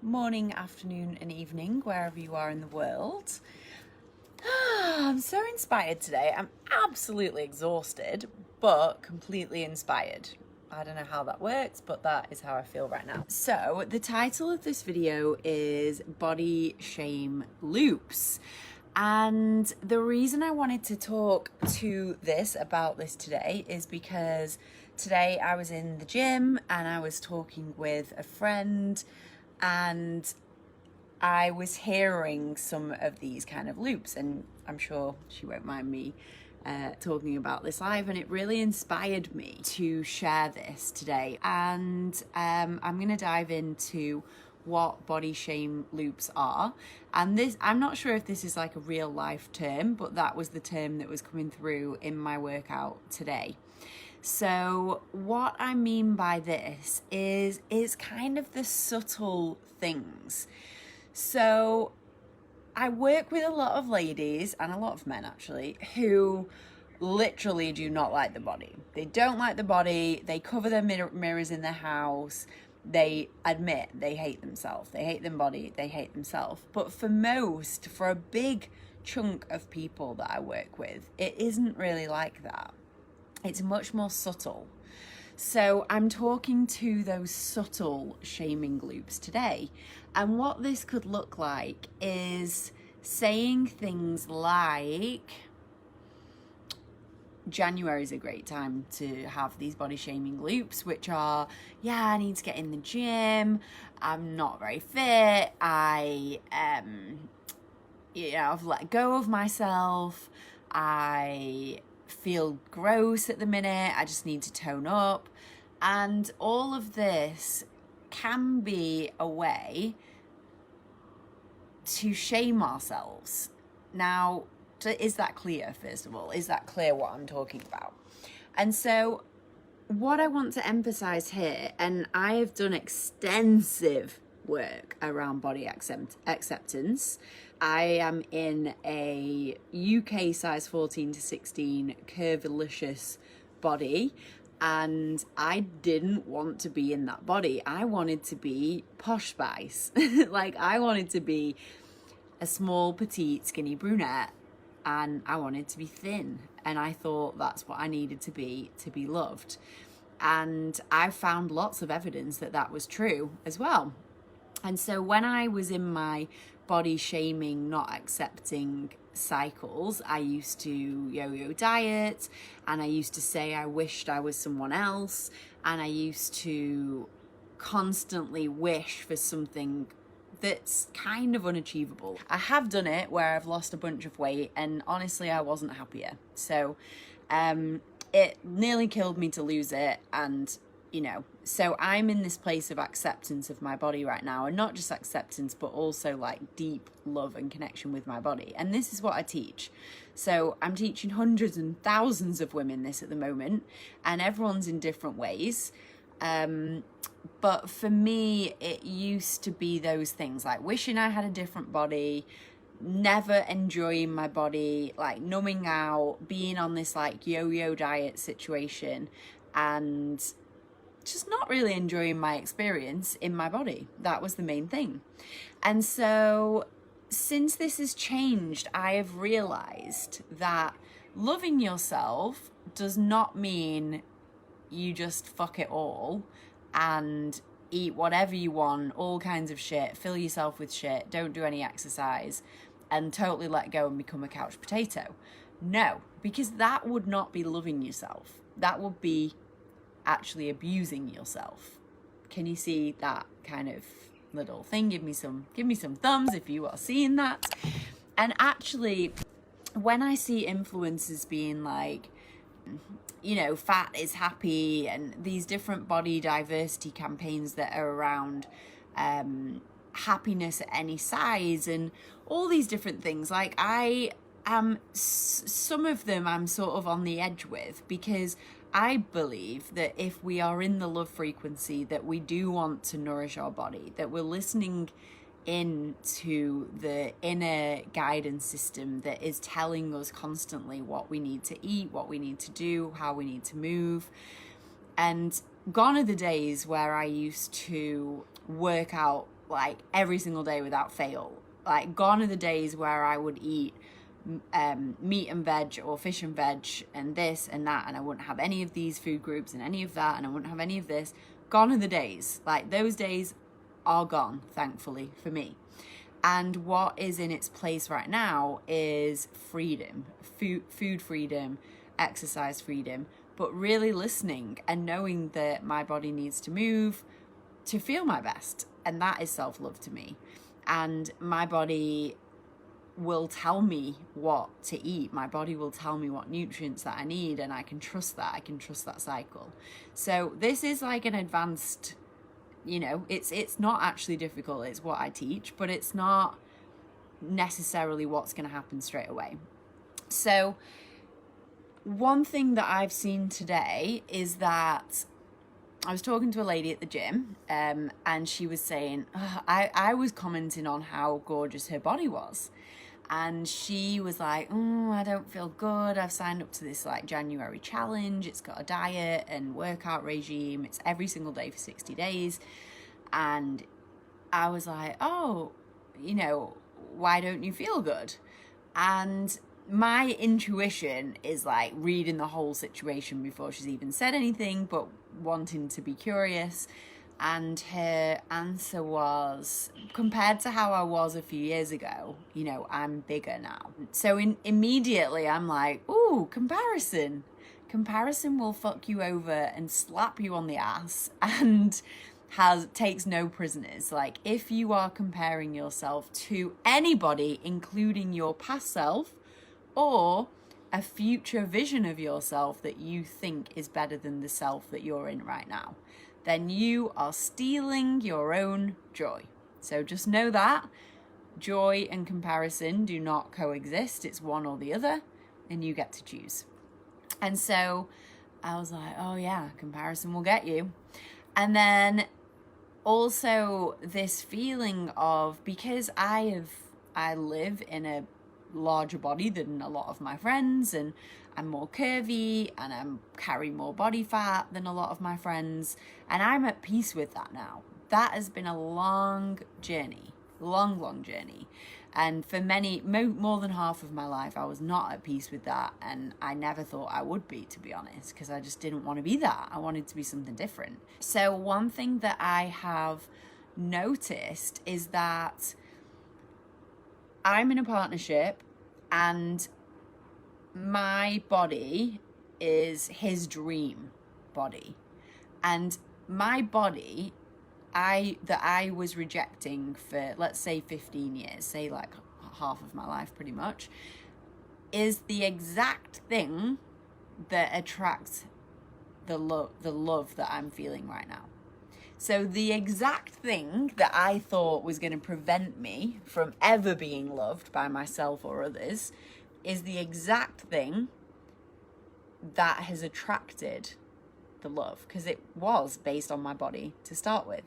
morning, afternoon, and evening, wherever you are in the world. I'm so inspired today. I'm absolutely exhausted, but completely inspired. I don't know how that works, but that is how I feel right now. So, the title of this video is Body Shame Loops. And the reason I wanted to talk about this today is because today I was in the gym and I was talking with a friend and I was hearing some of these kind of loops, and I'm sure she won't mind me talking about this live, and it really inspired me to share this today. And I'm going to dive into what body shame loops are. And this, I'm not sure if this is like a real life term, but that was the term that was coming through in my workout today. So what I mean by this is kind of the subtle things. So I work with a lot of ladies and a lot of men actually who literally do not like the body. They don't like the body. They cover their mirrors in their house. They admit they hate themselves. They hate their body. They hate themselves. But for a big chunk of people that I work with, it isn't really like that. It's much more subtle. So I'm talking to those subtle shaming loops today. And what this could look like is saying things like, January is a great time to have these body shaming loops, which are, yeah, I need to get in the gym. I'm not very fit. I've let go of myself. I feel gross at the minute. I just need to tone up. And all of this can be a way to shame ourselves. Now, is that clear, first of all? Is that clear what I'm talking about? And so what I want to emphasize here, and I have done extensive work around body acceptance. I am in a UK size 14 to 16 curvilicious body, and I didn't want to be in that body. I wanted to be posh spice. Like, I wanted to be a small, petite, skinny brunette, and I wanted to be thin. And I thought that's what I needed to be loved. And I found lots of evidence that that was true as well. And so when I was in my body shaming, not accepting cycles, I used to yo-yo diet, and I used to say I wished I was someone else, and I used to constantly wish for something that's kind of unachievable. I have done it where I've lost a bunch of weight, and honestly I wasn't happier. So it nearly killed me to lose it, and so I'm in this place of acceptance of my body right now, and not just acceptance, but also like deep love and connection with my body. And this is what I teach. So I'm teaching hundreds and thousands of women this at the moment, and everyone's in different ways. But for me, it used to be those things like wishing I had a different body, never enjoying my body, like numbing out, being on this like yo-yo diet situation, and just not really enjoying my experience in my body. That was the main thing. And so since this has changed, I have realized that loving yourself does not mean you just fuck it all and eat whatever you want, all kinds of shit, fill yourself with shit, don't do any exercise, and totally let go and become a couch potato. No, because that would not be loving yourself. That would be actually abusing yourself. Can you see that kind of little thing? Give me some thumbs if you are seeing that. And actually, when I see influencers being like, fat is happy, and these different body diversity campaigns that are around happiness at any size and all these different things, like some of them I'm sort of on the edge with, because I believe that if we are in the love frequency, that we do want to nourish our body, that we're listening into the inner guidance system that is telling us constantly what we need to eat, what we need to do, how we need to move. And gone are the days where I used to work out like every single day without fail. Like, gone are the days where I would eat meat and veg or fish and veg and this and that, and I wouldn't have any of these food groups and any of that, and I wouldn't have any of this. Gone are the days. Like, those days are gone, thankfully, for me. And what is in its place right now is freedom, food freedom, exercise freedom, but really listening and knowing that my body needs to move to feel my best. And that is self-love to me. And my body will tell me what to eat. My body will tell me what nutrients that I need, and I can trust that. I can trust that cycle. So this is like an advanced, you know, it's not actually difficult. It's what I teach, but it's not necessarily what's going to happen straight away. So one thing that I've seen today is that I was talking to a lady at the gym, and she was saying, I was commenting on how gorgeous her body was. And she was like, I don't feel good. I've signed up to this like January challenge. It's got a diet and workout regime. It's every single day for 60 days. And I was like, oh, you know, why don't you feel good? And my intuition is like reading the whole situation before she's even said anything, but wanting to be curious. And her answer was, compared to how I was a few years ago, you know, I'm bigger now. So immediately I'm like, ooh, comparison. Comparison will fuck you over and slap you on the ass and takes no prisoners. Like, if you are comparing yourself to anybody, including your past self or a future vision of yourself that you think is better than the self that you're in right now, then you are stealing your own joy. So just know that joy and comparison do not coexist. It's one or the other, and you get to choose. And so I was like, oh yeah, comparison will get you. And then also this feeling of, because I live in a larger body than a lot of my friends, and I'm more curvy, and I carry more body fat than a lot of my friends, and I'm at peace with that now. That has been a long journey, long journey. And for more than half of my life, I was not at peace with that, and I never thought I would be, to be honest, because I just didn't want to be that. I wanted to be something different. So one thing that I have noticed is that I'm in a partnership, and my body is his dream body. And my body, that I was rejecting for, let's say, 15 years, say like half of my life pretty much, is the exact thing that attracts the love that I'm feeling right now. So the exact thing that I thought was going to prevent me from ever being loved by myself or others is the exact thing that has attracted the love, because it was based on my body to start with.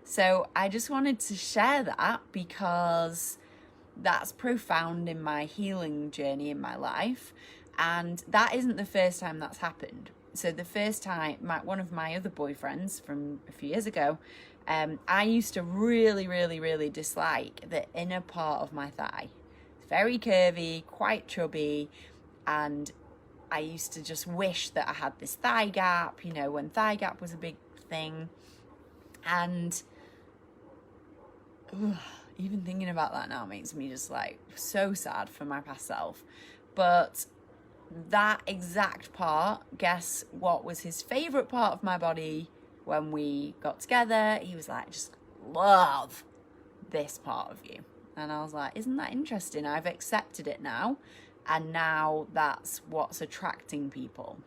So I just wanted to share that, because that's profound in my healing journey in my life. And that isn't the first time that's happened. So the first time, one of my other boyfriends from a few years ago, I used to really dislike the inner part of my thigh. It's very curvy, quite chubby, and I used to just wish that I had this thigh gap, you know, when thigh gap was a big thing. And even thinking about that now makes me just like so sad for my past self. But that exact part, guess what was his favorite part of my body when we got together? He was like, just love this part of you. And I was like, isn't that interesting? I've accepted it now, and now that's what's attracting people.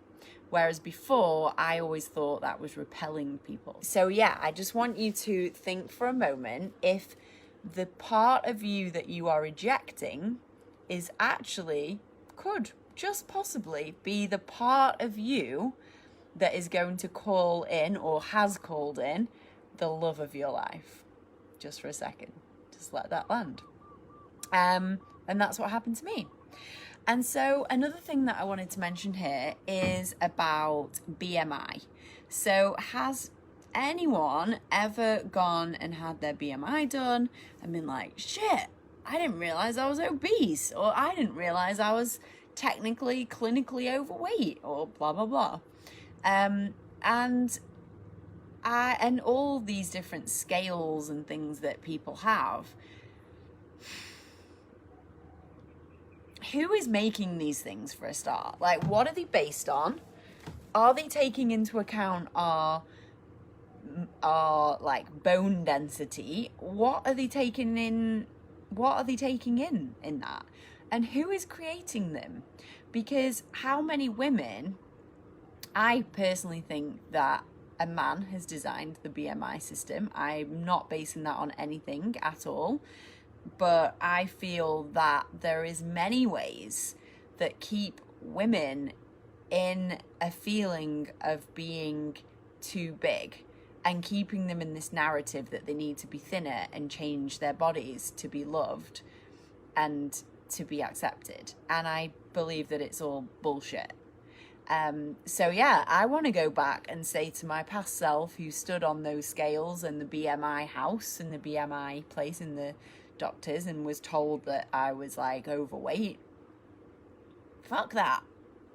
Whereas before, I always thought that was repelling people. So yeah, I just want you to think for a moment if the part of you that you are rejecting is actually, could just possibly be the part of you that is going to call in, or has called in, the love of your life. Just for a second, just let that land. And that's what happened to me. And so another thing that I wanted to mention here is about BMI. So has anyone ever gone and had their BMI done and been like, shit, I didn't realize I was obese, or I didn't realize I was technically clinically overweight, or blah blah blah. And all these different scales and things that people have. Who is making these things for a start? Like, what are they based on? Are they taking into account our like bone density? What are they taking in? What are they taking in that? And who is creating them? Because how many women, I personally think that a man has designed the BMI system. I'm not basing that on anything at all, but I feel that there is many ways that keep women in a feeling of being too big and keeping them in this narrative that they need to be thinner and change their bodies to be loved and to be accepted. And I believe that it's all bullshit. So yeah, I want to go back and say to my past self who stood on those scales in the BMI house and the BMI place in the doctors and was told that I was like overweight, fuck that.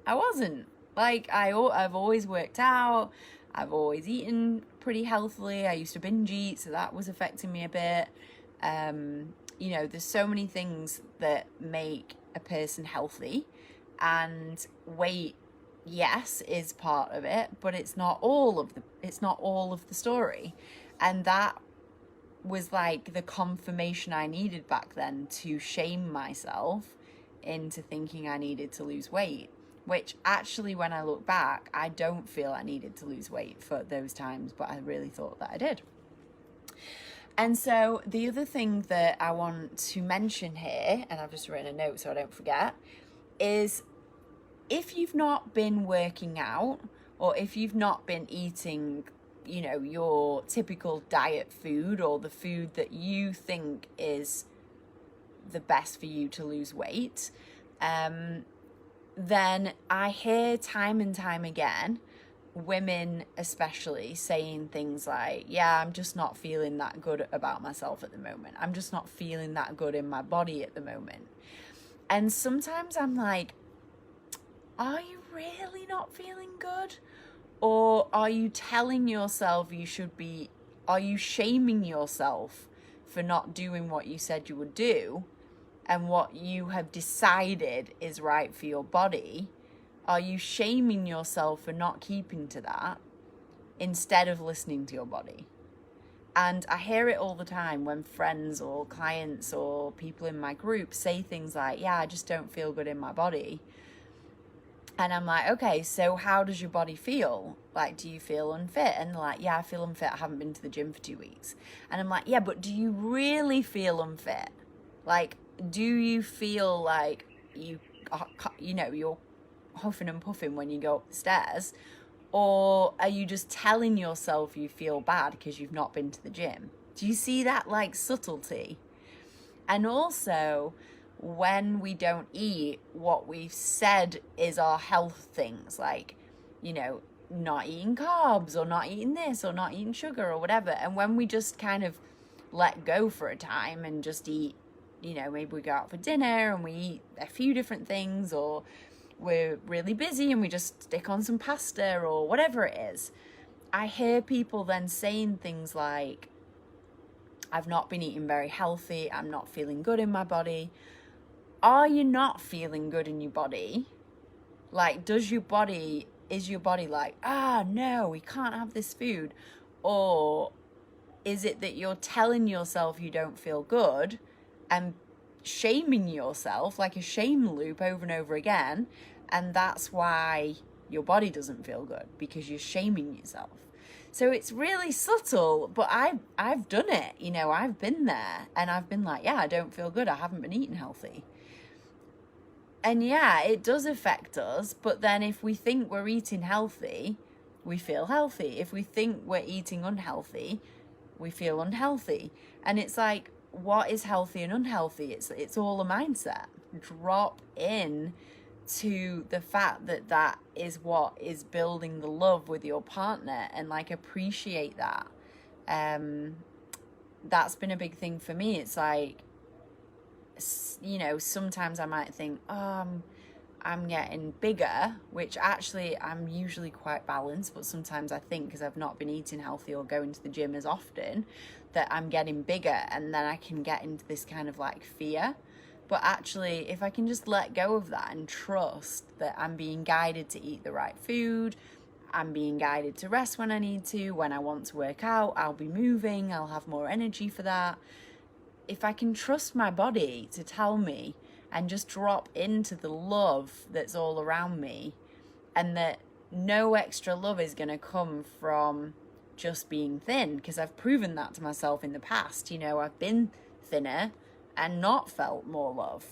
I wasn't. Like, I've always worked out. I've always eaten pretty healthily. I used to binge eat, so that was affecting me a bit. You know, there's so many things that make a person healthy, and weight, yes, is part of it, but it's not all of the story. And that was like the confirmation I needed back then to shame myself into thinking I needed to lose weight, which actually, when I look back, I don't feel I needed to lose weight for those times, but I really thought that I did. And so the other thing that I want to mention here, and I've just written a note so I don't forget, is if you've not been working out, or if you've not been eating, you know, your typical diet food, or the food that you think is the best for you to lose weight, then I hear time and time again women especially saying things like, yeah, I'm just not feeling that good about myself at the moment. I'm just not feeling that good in my body at the moment. And sometimes I'm like, are you really not feeling good? Or are you telling yourself you should be, are you shaming yourself for not doing what you said you would do and what you have decided is right for your body? Are you shaming yourself for not keeping to that instead of listening to your body? And I hear it all the time when friends or clients or people in my group say things like, yeah, I just don't feel good in my body. And I'm like, okay, so how does your body feel? Like, do you feel unfit? And they're like, yeah, I feel unfit. I haven't been to the gym for 2 weeks. And I'm like, yeah, but do you really feel unfit? Like, do you feel like you know, you're huffing and puffing when you go up the stairs? Or are you just telling yourself you feel bad because you've not been to the gym? Do you see that, like, subtlety? And also, when we don't eat what we've said is our health things, like, you know, not eating carbs or not eating this or not eating sugar or whatever, and when we just kind of let go for a time and just eat, you know, maybe we go out for dinner and we eat a few different things, or we're really busy and we just stick on some pasta or whatever it is, I hear people then saying things like, I've not been eating very healthy, I'm not feeling good in my body. Are you not feeling good in your body? Like, is your body like, no, we can't have this food? Or is it that you're telling yourself you don't feel good and shaming yourself, like a shame loop over and over again, and that's why your body doesn't feel good, because you're shaming yourself? So it's really subtle, but I've done it, you know, I've been there, and I've been like, yeah, I don't feel good, I haven't been eating healthy. And yeah, it does affect us, but then if we think we're eating healthy, we feel healthy. If we think we're eating unhealthy, we feel unhealthy. And it's like, what is healthy and unhealthy? It's all a mindset. Drop in to the fact that that is what is building the love with your partner, and like appreciate that. That's been a big thing for me. It's like, you know, sometimes I might think, oh, I'm getting bigger, which actually I'm usually quite balanced, but sometimes I think, because I've not been eating healthy or going to the gym as often, that I'm getting bigger, and then I can get into this kind of like fear. But actually, if I can just let go of that and trust that I'm being guided to eat the right food, I'm being guided to rest when I need to, when I want to work out, I'll be moving, I'll have more energy for that. If I can trust my body to tell me, and just drop into the love that's all around me, and that no extra love is going to come from just being thin, because I've proven that to myself in the past. You know, I've been thinner and not felt more love,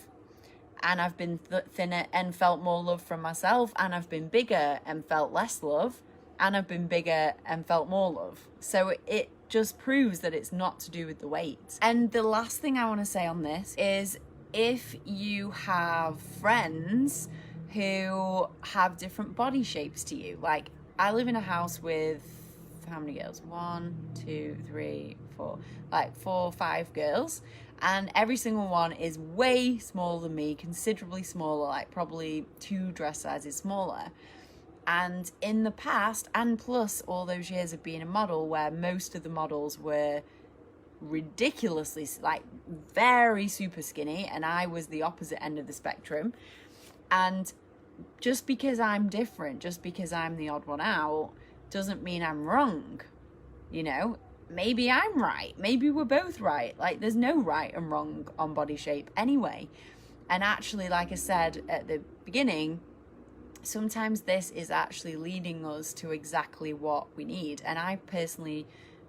and I've been thinner and felt more love from myself, and I've been bigger and felt less love, and I've been bigger and felt more love. So it just proves that it's not to do with the weight. And the last thing I want to say on this is, if you have friends who have different body shapes to you, like I live in a house with, how many girls? 1, 2, 3, 4, like 4, 5 girls, and every single one is way smaller than me, considerably smaller, like probably 2 dress sizes smaller. And in the past, and plus all those years of being a model, where most of the models were ridiculously, like very super skinny, and I was the opposite end of the spectrum. And just because I'm different, just because I'm the odd one out, doesn't mean I'm wrong. You know, maybe I'm right, maybe we're both right. Like, there's no right and wrong on body shape anyway. And actually, like I said at the beginning, sometimes this is actually leading us to exactly what we need. And I personally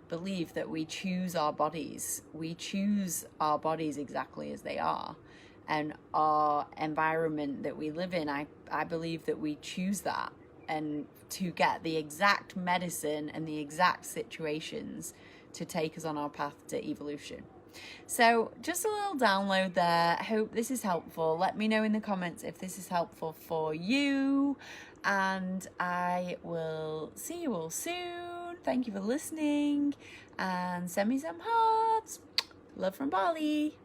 believe that we choose our bodies. We choose our bodies exactly as they are. And our environment that we live in, I believe that we choose that, and to get the exact medicine and the exact situations to take us on our path to evolution. So just a little download there. I hope this is helpful. Let me know in the comments if this is helpful for you, and I will see you all soon. Thank you for listening, and send me some hearts. Love from Bali.